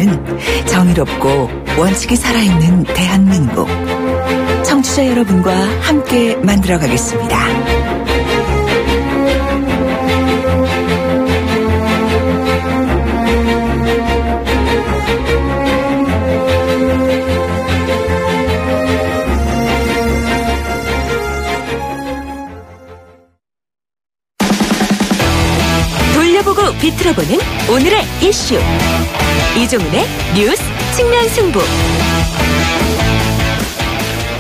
바라는 정의롭고 원칙이 살아있는 대한민국. 청취자 여러분과 함께 만들어가겠습니다. 돌려보고 비틀어보는 오늘의 이슈. 이종훈의 뉴스 측면 승부.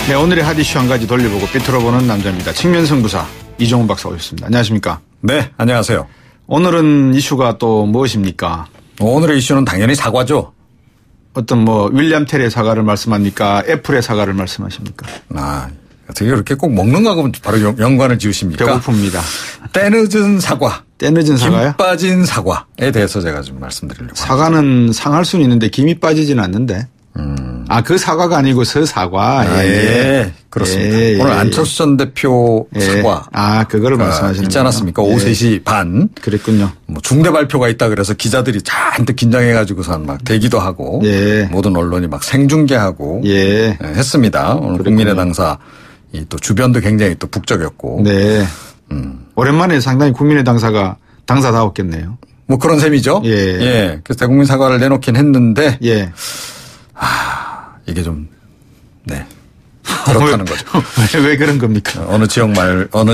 네, 오늘의 핫이슈 한 가지 돌려보고 비틀어보는 남자입니다. 측면 승부사 이종훈 박사 오셨습니다. 안녕하십니까? 네, 안녕하세요. 오늘은 이슈가 또 무엇입니까? 오늘의 이슈는 당연히 사과죠. 어떤 윌리엄 텔의 사과를 말씀합니까? 애플의 사과를 말씀하십니까? 어떻게 그렇게 꼭 먹는 거하고 바로 연관을 지으십니까? 배고픕니다. 때늦은 사과. 때늦은 사과요? 김 빠진 사과에 대해서 제가 좀 말씀드리려고 합니다. 사과는 상할 수는 있는데 김이 빠지지는 않는데. 그 사과가 아니고 사과. 예. 그렇습니다. 예. 오늘 안철수 전 대표 사과. 그거를 말씀하시는 있지 않았습니까? 오후 3시 반. 그랬군요. 중대 발표가 있다 그래서 기자들이 잔뜩 긴장해가지고선 막 대기도 하고. 모든 언론이 막 생중계하고. 했습니다. 오늘 국민의 당사 또 주변도 굉장히 또 북적였고. 네. 오랜만에 상당히 국민의 당사다웠겠네요. 그런 셈이죠. 그래서 대국민 사과를 내놓긴 했는데. 이게 좀, 그렇다는 거죠. 왜 그런 겁니까? 어느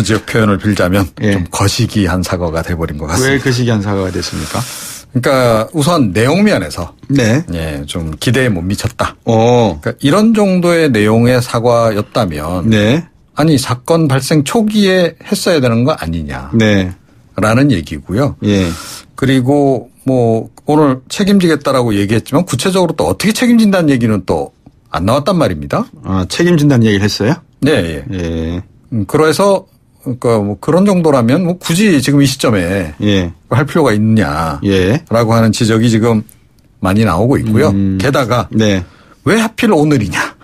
지역 표현을 빌자면 좀 거시기한 사과가 돼버린 것 같습니다. 왜 거시기한 사과가 됐습니까? 그러니까 우선 내용 면에서. 좀 기대에 못 미쳤다. 그러니까 이런 정도의 내용의 사과였다면. 아니, 사건 발생 초기에 했어야 되는 거 아니냐. 라는 얘기고요. 그리고 오늘 책임지겠다라고 얘기했지만 구체적으로 또 어떻게 책임진다는 얘기는 또 안 나왔단 말입니다. 책임진다는 얘기를 했어요? 그래서 그러니까 그런 정도라면 굳이 지금 이 시점에 할 필요가 있느냐라고 하는 지적이 지금 많이 나오고 있고요. 게다가 왜 하필 오늘이냐.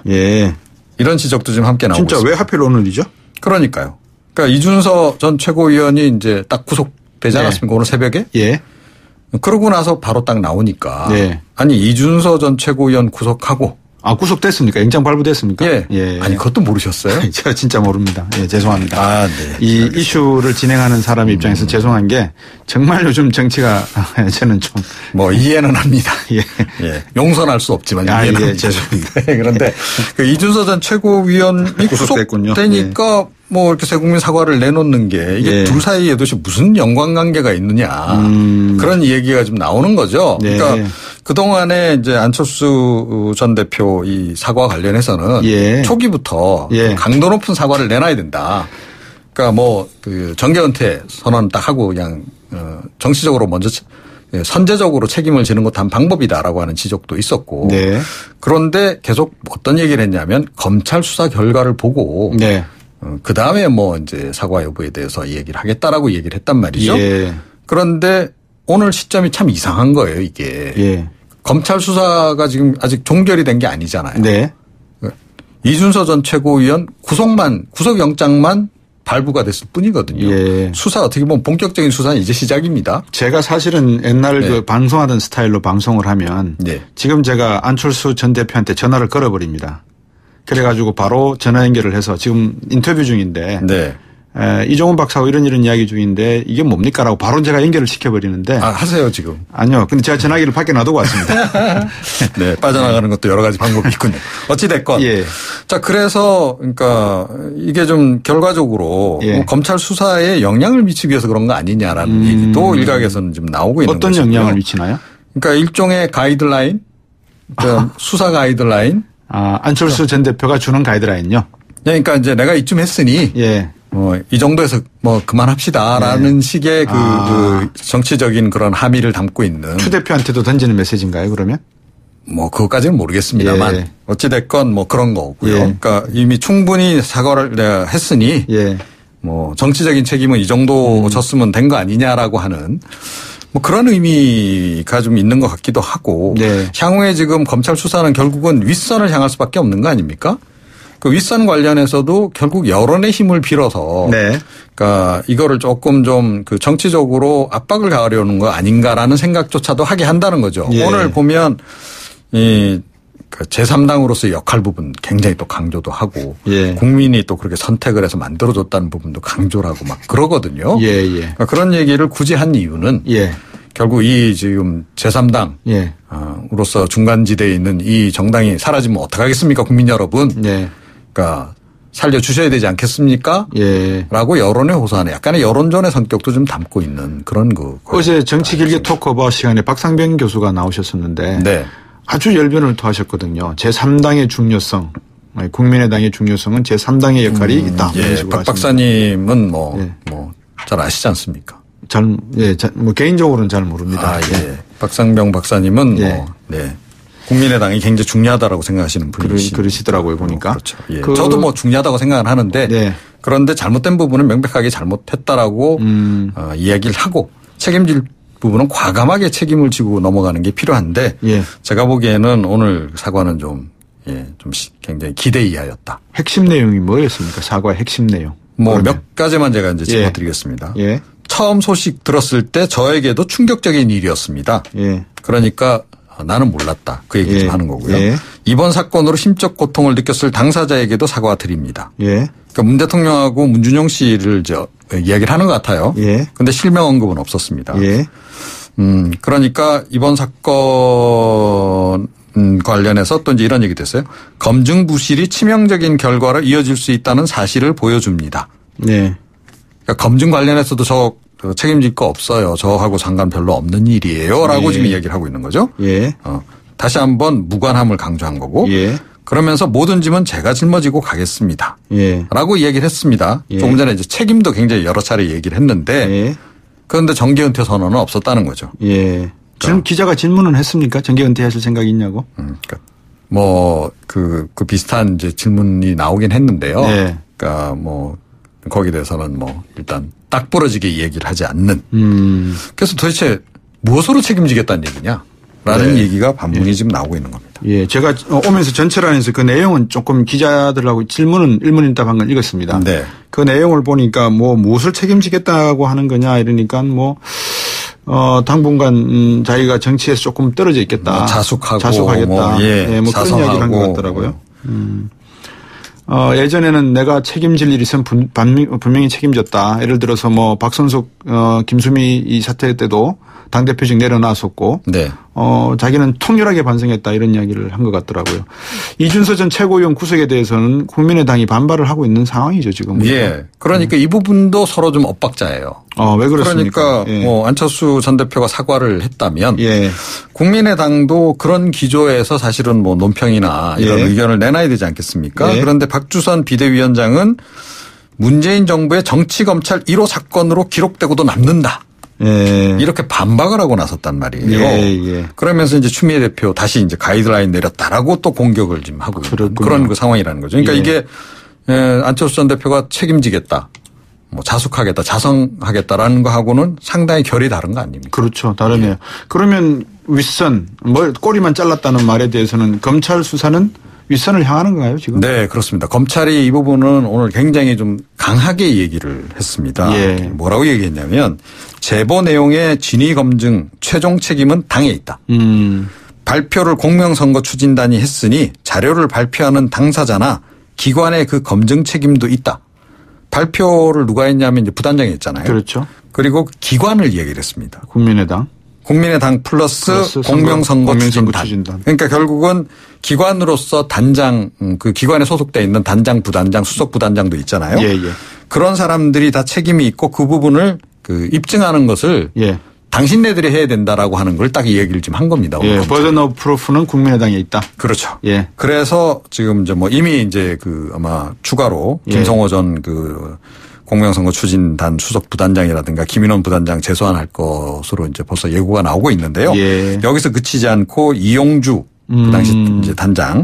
이런 지적도 지금 함께 나오고 있습니다. 진짜 왜 하필 오늘이죠? 그러니까요. 그러니까 이준서 전 최고위원이 이제 딱 구속되지 않았습니까? 오늘 새벽에? 그러고 나서 바로 딱 나오니까. 아니, 이준서 전 최고위원 구속하고. 구속됐습니까? 영장 발부됐습니까? 아니, 그것도 모르셨어요? 제가 진짜 모릅니다. 죄송합니다. 이 이슈를 진행하는 사람 입장에서 죄송한 게 정말 요즘 정치가 저는 좀. 이해는 합니다. 용서할 수 없지만 이해는 합니다. 죄송합니다. 그런데 이준서 전 최고위원이 구속되니까 이렇게 세국민 사과를 내놓는 게 이게 둘 사이에 도대체 무슨 연관관계가 있느냐. 그런 얘기가 좀 나오는 거죠. 그러니까 그동안에 이제 안철수 전 대표 이 사과 관련해서는 초기부터 강도 높은 사과를 내놔야 된다. 그러니까 정계 은퇴 선언 딱 하고 그냥 정치적으로 먼저 선제적으로 책임을 지는 것도 한 방법이다라고 하는 지적도 있었고. 그런데 계속 어떤 얘기를 했냐면 검찰 수사 결과를 보고 그 다음에 이제 사과 여부에 대해서 얘기를 하겠다라고 얘기를 했단 말이죠. 그런데 오늘 시점이 참 이상한 거예요, 이게. 검찰 수사가 지금 아직 종결이 된 게 아니잖아요. 이준서 전 최고위원 구속영장만 발부가 됐을 뿐이거든요. 수사 어떻게 보면 본격적인 수사는 이제 시작입니다. 제가 사실은 옛날 방송하던 스타일로 방송을 하면 지금 제가 안철수 전 대표한테 전화를 걸어버립니다. 그래가지고 바로 전화 연결을 해서 지금 인터뷰 중인데 이종훈 박사하고 이런 이야기 중인데 이게 뭡니까라고 바로 제가 연결을 시켜버리는데. 하세요 지금. 아니요. 근데 제가 전화기를 밖에 놔두고 왔습니다. 빠져나가는 것도 여러 가지 방법이 있군요. 어찌됐건. 자, 그래서 그러니까 이게 좀 결과적으로 검찰 수사에 영향을 미치기 위해서 그런 거 아니냐라는 얘기도 일각에서는 지금 나오고 있는 거죠. 어떤 영향을 미치나요? 그러니까 일종의 가이드라인, 수사 가이드라인. 안철수 전 대표가 주는 가이드라인요? 그러니까 이제 내가 이쯤 했으니. 이 정도에서 그만합시다라는 식의 그 정치적인 그런 함의를 담고 있는. 추 대표한테도 던지는 메시지인가요, 그러면? 그것까지는 모르겠습니다만. 어찌됐건 그런 거고요. 그러니까 이미 충분히 사과를 내가 했으니. 정치적인 책임은 이 정도 졌으면 된 거 아니냐라고 하는. 그런 의미가 좀 있는 것 같기도 하고. 향후에 지금 검찰 수사는 결국은 윗선을 향할 수밖에 없는 거 아닙니까? 그 윗선 관련해서도 결국 여론의 힘을 빌어서 네. 그러니까 이거를 조금 좀 그 정치적으로 압박을 가하려는 거 아닌가라는 생각조차도 하게 한다는 거죠. 예. 오늘 보면 이 그 제3당으로서의 역할 부분 굉장히 또 강조도 하고 예. 국민이 또 그렇게 선택을 해서 만들어줬다는 부분도 강조를 하고 막 그러거든요. 예, 예. 그러니까 그런 얘기를 굳이 한 이유는 예. 결국 이 지금 제3당 예. 으로서 중간지대에 있는 이 정당이 사라지면 어떡하겠습니까 국민 여러분. 예. 그러니까 살려주셔야 되지 않겠습니까? 예. 라고 여론에 호소하는 약간의 여론전의 성격도 좀 담고 있는 그런 그. 어제 정치 길게 토크오버 시간에 박상병 교수가 나오셨었는데 네. 아주 열변을 토하셨거든요. 제3당의 중요성, 국민의당의 중요성은 제3당의 역할이 있다. 예. 박 박사님은 잘 아시지 않습니까? 뭐 개인적으로는 잘 모릅니다. 예. 박상병 박사님은 예. 국민의당이 굉장히 중요하다라고 생각하시는 분이시죠. 그러시더라고요, 보니까. 그렇죠. 예. 저도 뭐 중요하다고 생각을 하는데 네. 그런데 잘못된 부분은 명백하게 잘못했다라고 이야기를 하고 책임질 부분은 과감하게 책임을 지고 넘어가는 게 필요한데 예. 제가 보기에는 오늘 사과는 좀 굉장히 기대 이하였다. 핵심 내용이 뭐였습니까? 사과의 핵심 내용. 뭐 몇 가지만 제가 이제 짚어드리겠습니다. 예. 처음 소식 들었을 때 저에게도 충격적인 일이었습니다. 예. 그러니까 나는 몰랐다. 그 얘기 좀 하는 거고요. 예. 이번 사건으로 심적 고통을 느꼈을 당사자에게도 사과드립니다. 예. 그러니까 문 대통령하고 문준용 씨를 이야기를 하는 것 같아요. 예. 근데 실명 언급은 없었습니다. 예. 그러니까 이번 사건 관련해서 또 이제 이런 얘기 됐어요. 검증 부실이 치명적인 결과로 이어질 수 있다는 사실을 보여줍니다. 네. 그러니까 검증 관련해서도 저 책임질 거 없어요. 저하고 상관 별로 없는 일이에요. 라고 예. 지금 이야기를 하고 있는 거죠. 예. 다시 한번 무관함을 강조한 거고. 예. 그러면서 모든 짐은 제가 짊어지고 가겠습니다. 예. 라고 이야기를 했습니다. 예. 조금 전에 이제 책임도 굉장히 여러 차례 얘기를 했는데. 예. 그런데 정계 은퇴 선언은 없었다는 거죠. 예. 지금 기자가 질문은 했습니까? 정계 은퇴하실 생각이 있냐고? 그러니까 뭐 그 비슷한 이제 질문이 나오긴 했는데요. 네. 그러니까 뭐 거기에 대해서는 뭐 일단 딱 부러지게 얘기를 하지 않는. 그래서 도대체 무엇으로 책임지겠다는 얘기냐? 라는 네. 얘기가 반문이 지금 나오고 있는 겁니다. 예. 제가 오면서 전철안에서 그 내용은 조금 기자들하고 질문은 일문일답 한 걸 읽었습니다. 네. 그 내용을 보니까 뭐 무엇을 책임지겠다고 하는 거냐 이러니까 뭐 당분간 자기가 정치에서 조금 떨어져 있겠다. 뭐 자숙하겠다. 뭐 그런 이야기를 한 것 같더라고요. 예전에는 내가 책임질 일이 있으면 분명히 책임졌다. 예를 들어서 뭐 박선숙, 김수미 이 사태 때도 당대표직 내려놨었고, 네. 자기는 통렬하게 반성했다 이런 이야기를 한 것 같더라고요. 이준서 전 최고위원 구속에 대해서는 국민의당이 반발을 하고 있는 상황이죠 지금. 예. 그러니까 이 부분도 서로 좀 엇박자예요. 왜 그렇습니까? 그러니까 뭐 안철수 전 대표가 사과를 했다면, 예. 국민의당도 그런 기조에서 사실은 뭐 논평이나 이런 예. 의견을 내놔야 되지 않겠습니까? 예. 그런데 박주선 비대위원장은 문재인 정부의 정치검찰 1호 사건으로 기록되고도 남는다. 예. 이렇게 반박을 하고 나섰단 말이에요. 예. 그러면서 이제 추미애 대표 다시 이제 가이드라인 내렸다라고 또 공격을 지금 하고 있는 그런 그 상황이라는 거죠. 그러니까 예. 이게 안철수 전 대표가 책임지겠다, 뭐 자숙하겠다, 자성하겠다라는 거하고는 상당히 결이 다른 거 아닙니까? 그렇죠. 다르네요. 그러면 윗선, 꼬리만 잘랐다는 말에 대해서는 검찰 수사는 윗선을 향하는 건가요, 지금? 네, 그렇습니다. 검찰이 이 부분은 오늘 굉장히 좀 강하게 얘기를 했습니다. 예. 뭐라고 얘기했냐면 제보 내용의 진위 검증 최종 책임은 당에 있다. 발표를 공명선거 추진단이 했으니 자료를 발표하는 당사자나 기관의 그 검증 책임도 있다. 발표를 누가 했냐면 이제 부단장이 했잖아요. 그렇죠. 그리고 기관을 얘기를 했습니다. 국민의당 플러스 공명선거 추진단. 그러니까 결국은 기관으로서 단장, 그 기관에 소속돼 있는 단장, 부단장, 수석 부단장도 있잖아요. 예. 그런 사람들이 다 책임이 있고 그 부분을 그 입증하는 것을 예. 당신네들이 해야 된다라고 하는 걸 딱 이 얘기를 지금 한 겁니다. 예. 버전 오브 프루프는 국민의당에 있다. 그렇죠. 예. 그래서 지금 이제 뭐 이미 이제 그 아마 추가로 김성호 전 그 공명선거 추진단 수석 부단장이라든가 김인원 부단장 재소환할 것으로 이제 벌써 예고가 나오고 있는데요. 예. 여기서 그치지 않고 이용주 그 당시 이제 단장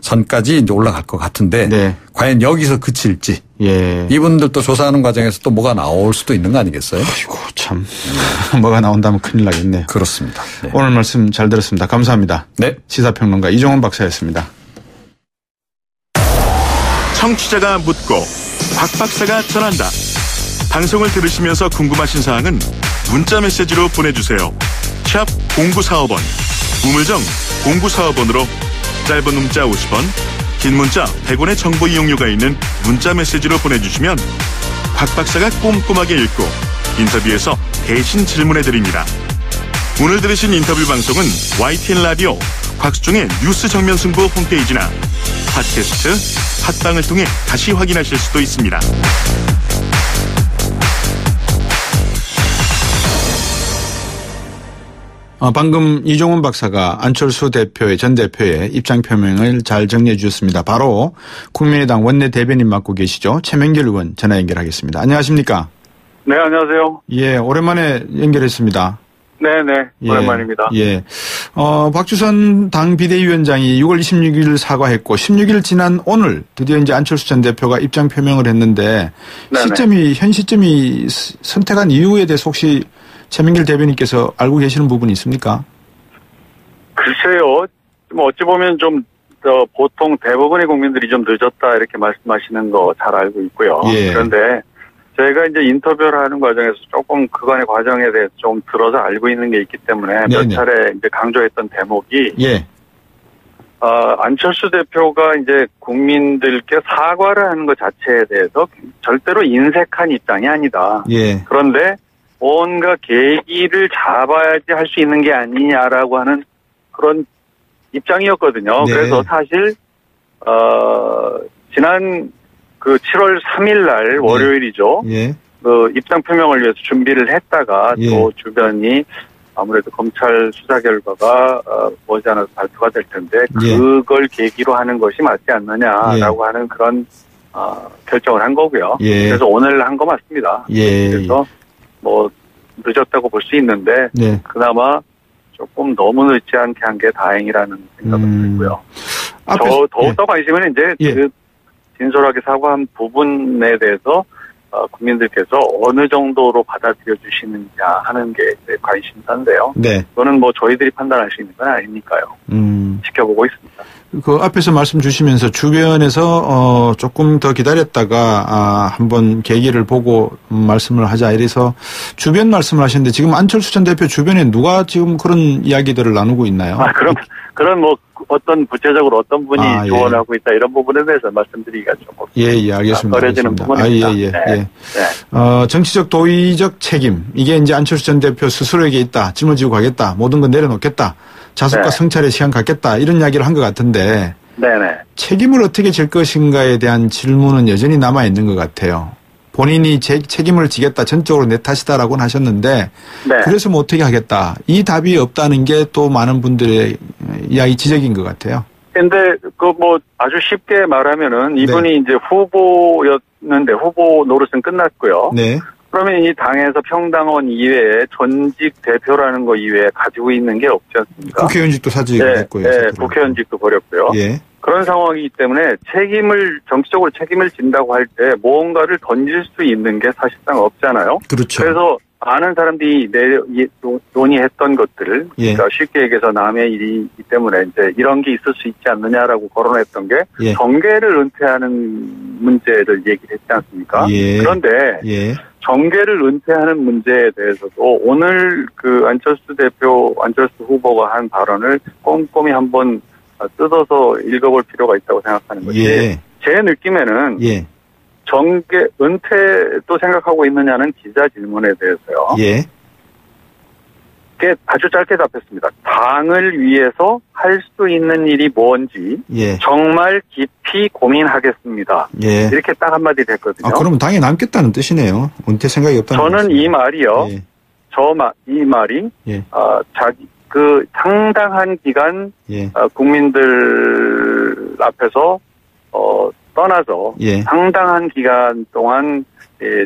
선까지 이제 올라갈 것 같은데 네. 과연 여기서 그칠지 예. 이분들도 조사하는 과정에서 또 뭐가 나올 수도 있는 거 아니겠어요? 아이고 참 뭐가 나온다면 큰일 나겠네요. 그렇습니다. 네. 오늘 말씀 잘 들었습니다. 감사합니다. 네. 시사평론가 이종훈 박사였습니다. 청취자가 묻고 곽 박사가 전한다. 방송을 들으시면서 궁금하신 사항은 문자 메시지로 보내주세요. 샵 0945번, 우물정 0945번으로 짧은 문자 50원, 긴 문자 100원의 정보 이용료가 있는 문자 메시지로 보내주시면 곽 박사가 꼼꼼하게 읽고 인터뷰에서 대신 질문해드립니다. 오늘 들으신 인터뷰 방송은 YTN 라디오 곽수종의 뉴스 정면 승부 홈페이지나 팟캐스트, 팟빵을 통해 다시 확인하실 수도 있습니다. 방금 이종훈 박사가 안철수 전 대표의 입장 표명을 잘 정리해 주셨습니다. 바로 국민의당 원내 대변인 맡고 계시죠. 최명길 의원 전화 연결하겠습니다. 안녕하십니까? 네, 안녕하세요. 예, 오랜만에 연결했습니다. 네네, 오랜만입니다. 예. 박주선 당 비대위원장이 6월 26일 사과했고 16일 지난 오늘 드디어 이제 안철수 전 대표가 입장 표명을 했는데 현 시점이 선택한 이유에 대해서 혹시 최명길 대변인께서 알고 계시는 부분이 있습니까? 글쎄요. 뭐 어찌 보면 좀 보통 대부분의 국민들이 좀 늦었다 이렇게 말씀하시는 거 잘 알고 있고요. 예. 그런데 저희가 이제 인터뷰를 하는 과정에서 조금 그간의 과정에 대해서 좀 들어서 알고 있는 게 있기 때문에 몇 차례 이제 강조했던 대목이 안철수 대표가 이제 국민들께 사과를 하는 것 자체에 대해서 절대로 인색한 입장이 아니다. 예. 그런데 뭔가 계기를 잡아야지 할 수 있는 게 아니냐라고 하는 그런 입장이었거든요. 네. 그래서 사실 지난 그 7월 3일 날 월요일이죠. 예. 그 입장 표명을 위해서 준비를 했다가 또 주변이 아무래도 검찰 수사 결과가 머지않아서 발표가 될 텐데 그걸 계기로 하는 것이 맞지 않느냐라고 하는 그런 결정을 한 거고요. 그래서 오늘 한 거 맞습니다. 그래서 뭐 늦었다고 볼 수 있는데 그나마 조금 너무 늦지 않게 한 게 다행이라는 생각은 들고요. 더욱더 관심은 이제 그 진솔하게 사과한 부분에 대해서 국민들께서 어느 정도로 받아들여 주시느냐 하는 게 이제 관심사인데요. 그거는 뭐 저희들이 판단할 수 있는 건 아니니까요. 지켜보고 있습니다. 그 앞에서 말씀 주시면서 주변에서 조금 더 기다렸다가 한번 계기를 보고 말씀을 하자 이래서 주변 말씀을 하셨는데 지금 안철수 전 대표 주변에 누가 지금 그런 이야기들을 나누고 있나요? 그런 뭐 어떤 구체적으로 어떤 분이 조언하고 있다 이런 부분에 대해서 말씀드리기가 조금 알겠습니다. 어려지는 부분입니다. 정치적 도의적 책임 이게 이제 안철수 전 대표 스스로에게 있다. 짊어지고 가겠다. 모든 건 내려놓겠다. 자숙과 성찰의 시간 갖겠다. 이런 이야기를 한 것 같은데 책임을 어떻게 질 것인가에 대한 질문은 여전히 남아있는 것 같아요. 본인이 책임을 지겠다. 전적으로 내 탓이다라고는 하셨는데 그래서 뭐 어떻게 하겠다. 이 답이 없다는 게 또 많은 분들의 이야기 지적인 것 같아요. 근데 그 뭐 아주 쉽게 말하면은 이분이 이제 후보였는데 후보 노릇은 끝났고요. 그러면 이 당에서 평당원 이외에 전직 대표라는 거 이외에 가지고 있는 게 없지 않습니까? 국회의원직도 사직했고요. 국회의원직도 버렸고요. 그런 상황이기 때문에 정치적으로 책임을 진다고 할 때 무언가를 던질 수 있는 게 사실상 없잖아요. 그렇죠. 그래서 많은 사람들이 논의했던 것들을 그러니까 쉽게 얘기해서 남의 일이기 때문에 이제 이런 게 있을 수 있지 않느냐라고 거론했던 게 정계를 은퇴하는 문제를 얘기를 했지 않습니까? 그런데 정계를 은퇴하는 문제에 대해서도 오늘 그 안철수 후보가 한 발언을 꼼꼼히 한번 뜯어서 읽어볼 필요가 있다고 생각하는 것이 제 느낌에는 정계 은퇴도 생각하고 있느냐는 기자 질문에 대해서요. 그게 아주 짧게 답했습니다. 당을 위해서 할 수 있는 일이 뭔지 정말 깊이 고민하겠습니다. 이렇게 딱 한마디를 했거든요. 그러면 당에 남겠다는 뜻이네요. 은퇴 생각이 없다는 저는 뜻이네요. 이 말이요. 이 말이 그 상당한 기간 국민들 앞에서 떠나서 상당한 기간 동안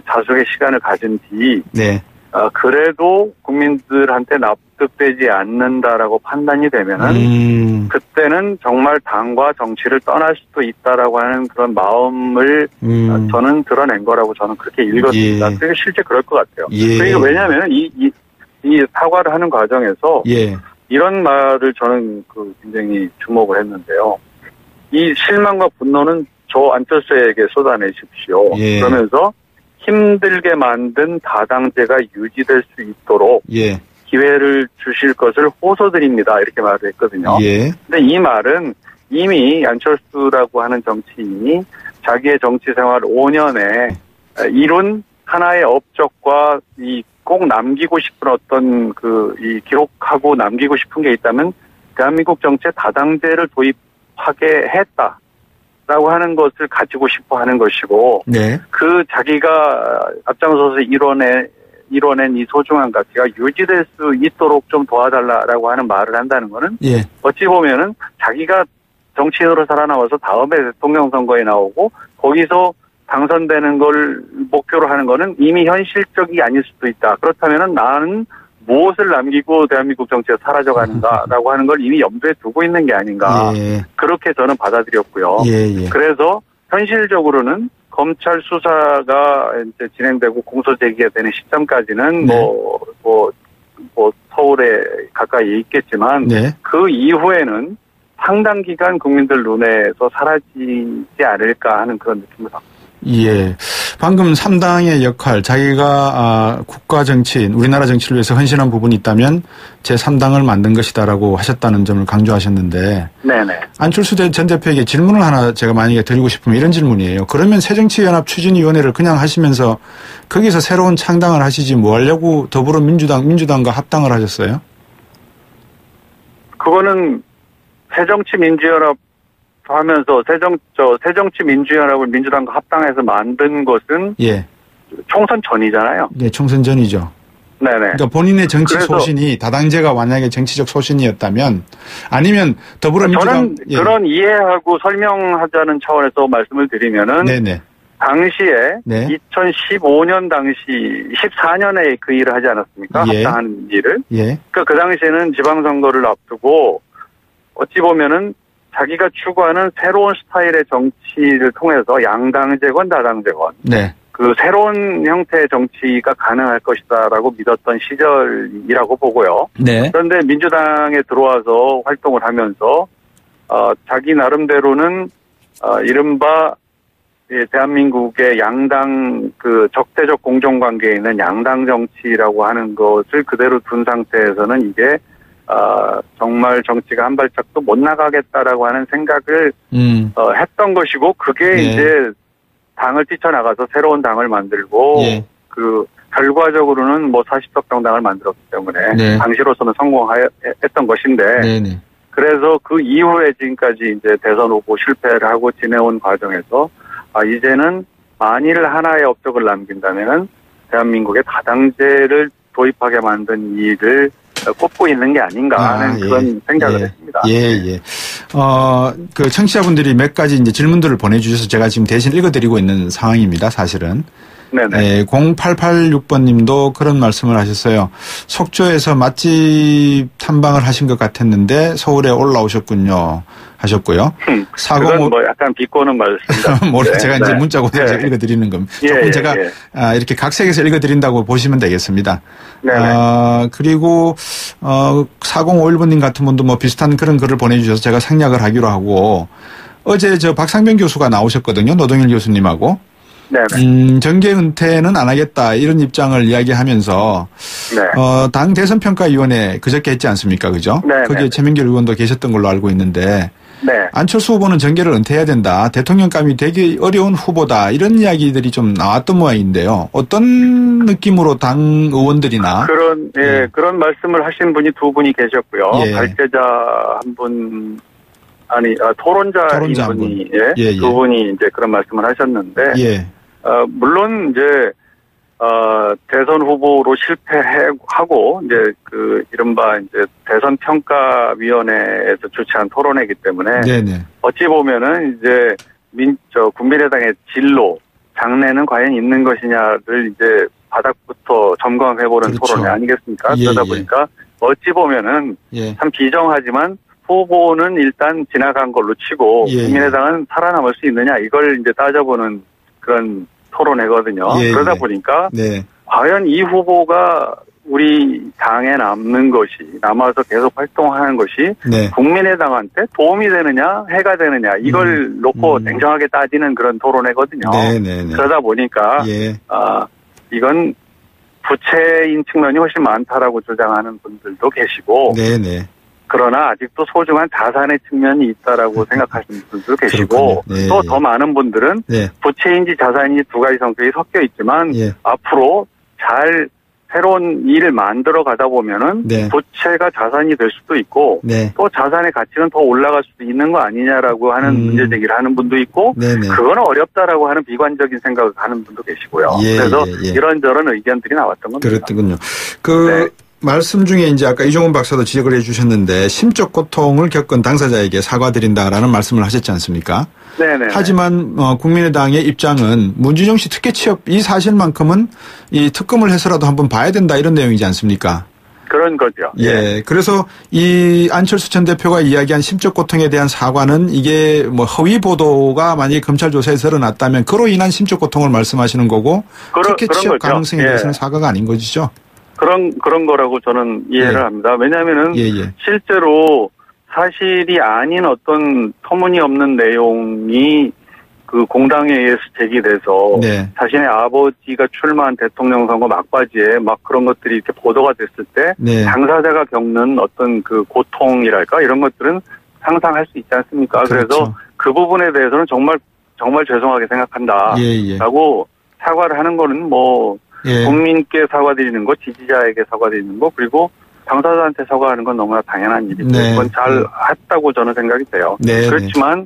자숙의 시간을 가진 뒤 그래도 국민들한테 납득되지 않는다라고 판단이 되면은 그때는 정말 당과 정치를 떠날 수도 있다라고 하는 그런 마음을 저는 드러낸 거라고 저는 그렇게 읽었습니다. 그리고 실제 그럴 것 같아요. 그러니까 왜냐하면 이 사과를 하는 과정에서 이런 말을 저는 굉장히 주목을 했는데요. 이 실망과 분노는 저 안철수에게 쏟아내십시오. 예. 그러면서 힘들게 만든 다당제가 유지될 수 있도록 예. 기회를 주실 것을 호소드립니다. 이렇게 말을 했거든요. 예. 근데 이 말은 이미 안철수라고 하는 정치인이 자기의 정치 생활 5년에 이룬 하나의 업적과 이 꼭 남기고 싶은 어떤 이 기록하고 남기고 싶은 게 있다면 대한민국 정치에 다당제를 도입하게 했다라고 하는 것을 가지고 싶어 하는 것이고, 네. 그 자기가 앞장서서 이뤄낸 이 소중한 가치가 유지될 수 있도록 좀 도와달라라고 하는 말을 한다는 거는 예. 어찌 보면은 자기가 정치인으로 살아남아서 다음에 대통령 선거에 나오고 거기서 당선되는 걸 목표로 하는 거는 이미 현실적이 아닐 수도 있다. 그렇다면은 나는 무엇을 남기고 대한민국 정치에 사라져가는가라고 하는 걸 이미 염두에 두고 있는 게 아닌가. 예. 그렇게 저는 받아들였고요. 예. 그래서 현실적으로는 검찰 수사가 이제 진행되고 공소 제기가 되는 시점까지는 네. 서울에 가까이 있겠지만 네. 그 이후에는 상당 기간 국민들 눈에서 사라지지 않을까 하는 그런 느낌을 받습니다. 예. 방금 3당의 역할, 자기가 국가 정치인, 우리나라 정치를 위해서 헌신한 부분이 있다면 제3당을 만든 것이다라고 하셨다는 점을 강조하셨는데. 네네. 안철수 전 대표에게 질문을 하나 제가 만약에 드리고 싶으면 이런 질문이에요. 그러면 새정치연합 추진위원회를 그냥 하시면서 거기서 새로운 창당을 하시지 뭐 하려고 민주당과 합당을 하셨어요? 그거는 새정치민주연합 하면서 새정치민주연합을 민주당과 합당해서 만든 것은 예. 총선 전이잖아요. 네, 총선 전이죠. 네네. 그러니까 본인의 정치 소신이 다당제가 만약에 정치적 소신이었다면 아니면 더불어민주당 저는 예. 그런 이해하고 설명하자는 차원에서 말씀을 드리면은 네네. 당시에 네. 2015년 당시 14년에 그 일을 하지 않았습니까? 예. 합당하는 일을. 예. 그 당시에는 지방선거를 앞두고 어찌 보면은 자기가 추구하는 새로운 스타일의 정치를 통해서 양당제건 다당제건 네. 그 새로운 형태의 정치가 가능할 것이다라고 믿었던 시절이라고 보고요. 네. 그런데 민주당에 들어와서 활동을 하면서 자기 나름대로는 이른바 대한민국의 양당 그 적대적 공정관계에 있는 양당 정치라고 하는 것을 그대로 둔 상태에서는 이게 정말 정치가 한 발짝도 못 나가겠다라고 하는 생각을 했던 것이고 그게 네. 이제 당을 뛰쳐나가서 새로운 당을 만들고 예. 그 결과적으로는 40석 정당을 만들었기 때문에 네. 당시로서는 성공했던 것인데 네네. 그래서 그 이후에 지금까지 이제 대선 후보 실패를 하고 지내온 과정에서 이제는 만일 하나의 업적을 남긴다면은 대한민국의 다당제를 도입하게 만든 일을 꼽고 있는 게 아닌가 하는 그런 생각을 했습니다. 예. 그 청취자분들이 몇 가지 이제 질문들을 보내주셔서 제가 지금 대신 읽어드리고 있는 상황입니다, 사실은. 네네. 네, 0886번 님도 그런 말씀을 하셨어요. 속초에서 맛집 탐방을 하신 것 같았는데 서울에 올라오셨군요. 하셨고요. 그건 약간 비꼬는 말씀입니다. 모르겠어요. 제가 이제 문자고 읽어드리는 겁니다. 조금 제가 이렇게 각색해서 읽어드린다고 보시면 되겠습니다. 그리고 4051번님 같은 분도 비슷한 그런 글을 보내주셔서 제가 생략을 하기로 하고 어제 박상병 교수가 나오셨거든요. 노동일 교수님하고. 네네. 정계 은퇴는 안 하겠다 이런 입장을 이야기하면서 당 대선평가위원회 그저께 했지 않습니까? 그죠? 거기에 최민길 의원도 계셨던 걸로 알고 있는데 안철수 후보는 정계를 은퇴해야 된다. 대통령감이 되기 어려운 후보다. 이런 이야기들이 좀 나왔던 모양인데요. 어떤 느낌으로 당 의원들이나 그런 말씀을 하신 분이 두 분이 계셨고요. 발제자 한 분 토론자인 분이 두 분이 이제 그런 말씀을 하셨는데 물론 이제 대선 후보로 실패하고 이제 그 이른바 이제 대선 평가위원회에서 주최한 토론회이기 때문에 어찌 보면은 이제 국민의당의 진로 장래는 과연 있는 것이냐를 이제 바닥부터 점검해보는 토론회 아니겠습니까? 그러다 보니까 어찌 보면은 참 비정하지만 후보는 일단 지나간 걸로 치고 국민의당은 살아남을 수 있느냐 이걸 이제 따져보는 그런 토론회거든요. 그러다 보니까 과연 이 후보가 우리 당에 남아서 계속 활동하는 것이 네. 국민의당한테 도움이 되느냐 해가 되느냐 이걸 놓고 냉정하게 따지는 그런 토론회거든요. 그러다 보니까 이건 부채인 측면이 훨씬 많다라고 주장하는 분들도 계시고 그러나 아직도 소중한 자산의 측면이 있다라고 생각하시는 분들도 계시고 또 더 많은 분들은 부채인지 자산인지 두 가지 성격이 섞여 있지만 앞으로 잘 새로운 일을 만들어 가다 보면은 부채가 자산이 될 수도 있고 또 자산의 가치는 더 올라갈 수도 있는 거 아니냐라고 하는 문제 제기를 하는 분도 있고 그거는 어렵다라고 하는 비관적인 생각을 하는 분도 계시고요. 그래서 이런저런 의견들이 나왔던 겁니다. 그렇군요. 말씀 중에 이제 아까 이종훈 박사도 지적을 해 주셨는데 심적 고통을 겪은 당사자에게 사과드린다라는 말씀을 하셨지 않습니까? 네네. 하지만 국민의당의 입장은 문준영 씨 특혜 취업 이 사실만큼은 이 특검을 해서라도 한번 봐야 된다 이런 내용이지 않습니까? 그런 거죠. 예. 그래서 이 안철수 전 대표가 이야기한 심적 고통에 대한 사과는 이게 뭐 허위 보도가 만약에 검찰 조사에 드러났다면 그로 인한 심적 고통을 말씀하시는 거고 특혜 취업 가능성에 대해서는 사과가 아닌 것이죠. 그런 거라고 저는 이해를 합니다. 왜냐하면은 실제로 사실이 아닌 어떤 터무니없는 내용이 그 공당에 의해서 제기돼서 자신의 아버지가 출마한 대통령 선거 막바지에 막 그런 것들이 이렇게 보도가 됐을 때 당사자가 겪는 어떤 그 고통이랄까 이런 것들은 상상할 수 있지 않습니까? 그렇죠. 그래서 그 부분에 대해서는 정말 죄송하게 생각한다라고 사과를 하는 거는 뭐 국민께 사과드리는 거, 지지자에게 사과드리는 거, 그리고 당사자한테 사과하는 건 너무나 당연한 일이고 그건 잘 했다고 저는 생각이 돼요. 그렇지만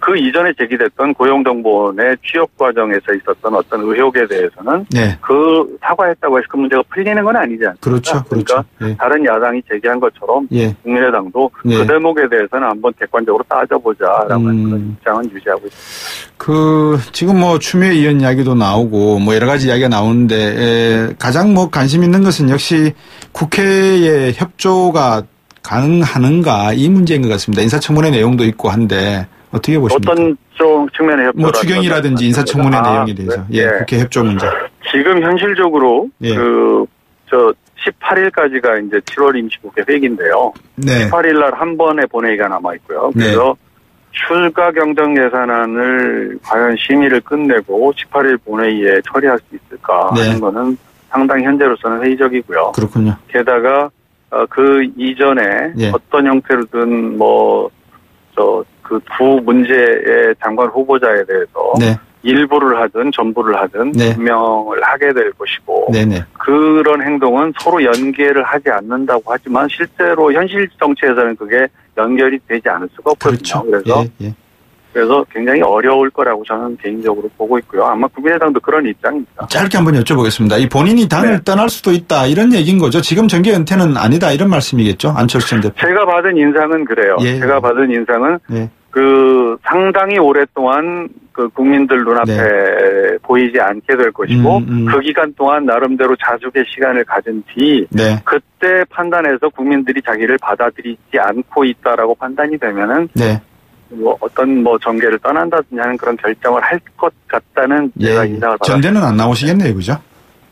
그 이전에 제기됐던 고용정보원의 취업 과정에서 있었던 어떤 의혹에 대해서는 그 사과했다고 해서 그 문제가 풀리는 건 아니지 않습니까? 그러니까 다른 야당이 제기한 것처럼 국민의당도 그 대목에 대해서는 한번 객관적으로 따져보자라고 하는 그런 입장은 유지하고 있습니다. 지금 뭐 추미애 의원 이야기도 나오고 뭐 여러 가지 이야기가 나오는데 가장 뭐 관심 있는 것은 역시 국회의 협조가 가능한가 이 문제인 것 같습니다. 인사청문회 내용도 있고 한데 어떻게 보십니까? 어떤 쪽 측면의 협조? 뭐 추경이라든지 인사청문회 내용에 대해서 국회 협조 문제. 지금 현실적으로 18일까지가 이제 7월 임시국회 회기인데요. 18일 날 한 번의 본회의가 남아 있고요. 그래서 출가 경정 예산안을 과연 심의를 끝내고 18일 본회의에 처리할 수 있을까 하는 거는 상당히 현재로서는 회의적이고요. 그렇군요. 게다가 그 이전에 어떤 형태로든 그 두 문제의 장관 후보자에 대해서 일부를 하든 전부를 하든 임명을 하게 될 것이고 그런 행동은 서로 연계를 하지 않는다고 하지만 실제로 현실 정치에서는 그게 연결이 되지 않을 수가 없거든요. 그래서 그래서 굉장히 어려울 거라고 저는 개인적으로 보고 있고요. 아마 국민의당도 그런 입장입니다. 짧게 한번 여쭤보겠습니다. 이 본인이 당을 떠날 수도 있다 이런 얘기인 거죠. 지금 정계 은퇴는 아니다 이런 말씀이겠죠. 안철수 전 대표. 제가 받은 인상은 그래요. 제가 받은 인상은 그 상당히 오랫동안 그 국민들 눈앞에 보이지 않게 될 것이고 그 기간 동안 나름대로 자숙의 시간을 가진 뒤 그때 판단해서 국민들이 자기를 받아들이지 않고 있다라고 판단이 되면은 뭐 어떤 정계를 떠난다든지 하는 그런 결정을 할 것 같다는 제가 인상을 받았습니다. 전대는 안 나오시겠네요, 그죠?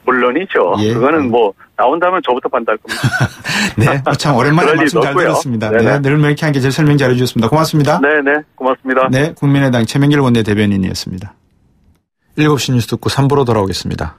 물론이죠. 그거는 뭐 나온다면 저부터 반대할 겁니다. 참 오랜만에 말씀 잘 들었습니다. 늘 이렇게 한 게 제일 설명 잘해 주셨습니다. 고맙습니다. 고맙습니다. 국민의당 최명길 원내대변인이었습니다. 7시 뉴스 듣고 3부로 돌아오겠습니다.